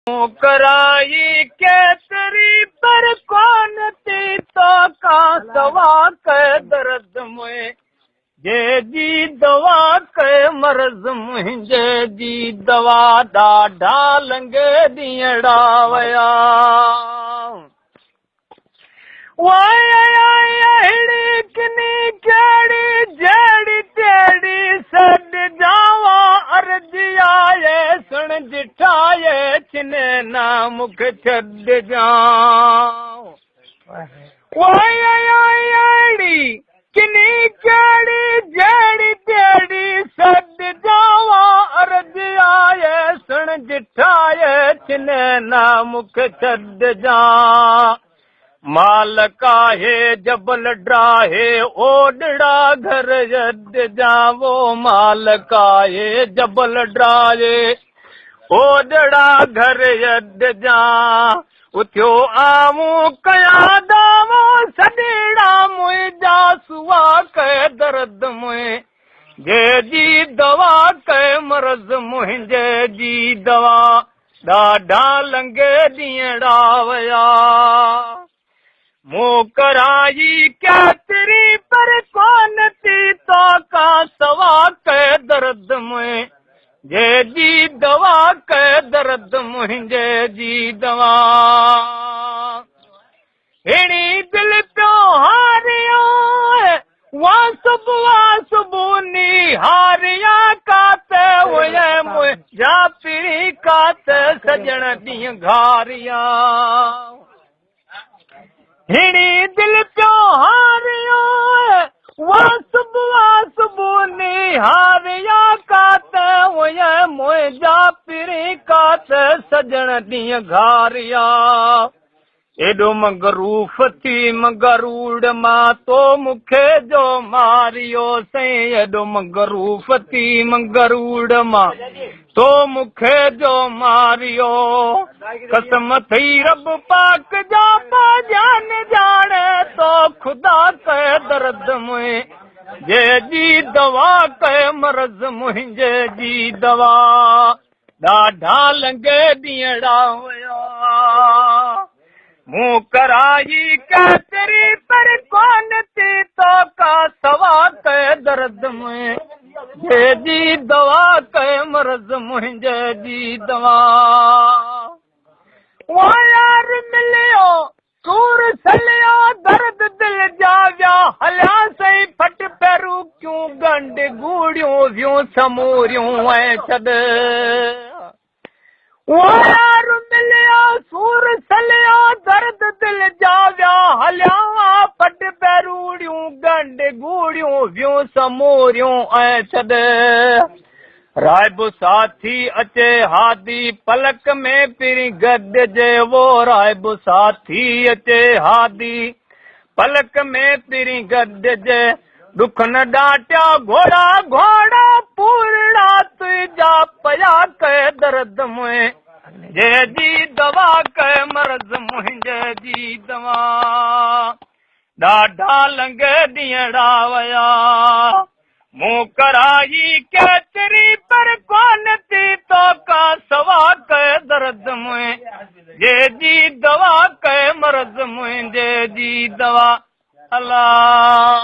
कराई केतरी पर कौन थी तो का दवा के दर्द में जे जी दवा के मर्ज मुंहिंजे जी दवा ॾाढा लंगे ॾींहड़ा वया वायड़ी किनी कहिड़ी जहिड़ी तेड़ी सॾ जावा अर्ज़ी आए सुण जिठाए छिने ना मुख छॾ जाऊं वायड़ी किनी कहिड़ी जहिड़ी तेड़ी सॾ जावा अर्ज़ी आए सुण जिठाए छिने ना मुख छॾ जा मालका है जबल ड्राहे ओडड़ा घर यद जावो मालका है जबल ड्राहे ओडड़ा घर यद जा उथियो आमू कया दावो सडेड़ा मुंहिंजा सुआ के दर्द में जे जी दवा के मर्ज मुंहिंजे जी दवा ॾाढा लंगे ॾींहड़ा वया मूं कराई केतरी पर कौन थी तो का सवा के दर्द में जे जी दवा के दर्द मुंहिंजे जी दवा हिणी दिल पियो हारियो वा सुबूनी हारिया काते हुए मुंहिंजा पिरी काते सजण ॾींहं घारिया हिणी दिल पियो हारियो वा सुबूनी हारिया काते हुए मुंहिंजा पिरी काते सजण ॾींहं घारिया एॾो मगरूफ़ थी मगरूड़ मां तो मूंखे जो मारियो साईं एॾो मगरूफ़ थी मगरूड़ मां तो मूंखे जो मारियो कसम थई रब पाक जा जान ॼाणे तो खुदा के दर्द में जे जी दवा के मर्ज मुंहिंजे जी दवा ॾाढा लंगे ॾींहड़ा हुया मूं कराई केतरी पर कौन थी तो का सवा के दर्द में जे जी दवा के मर्ज मुंहिंजे जी दवा वो यार मिलियो सूर सलियो दर्द दिल जाविया हलिया सही फट पैरू क्यों गंड गूड़ियूं वियूं समूरियूं ऐं छॾ वो यार मिलियो सूर सलियो दर्द दिल जाविया हलिया फट पैरूड़ियूं गंड गूड़ियूं वियूं समूरियूं ऐं छॾ राइब साथी अचे हादी पलक में पिरी गद जे वो राइब साथी अचे हादी पलक में पिरी गद जे दुख न डांटिया घोड़ा घोड़ा पूर्णा तुझा पया के दर्द में जे जी दवा के मर्ज मुंहिंजे जी दवा ॾाढा लंगे ॾींहड़ा वया मूं कराई केतरी पर कौन थी तो का सवा के दर्द में जे जी दवा के मर्ज मुंहिंजे जी दवा अल्लाह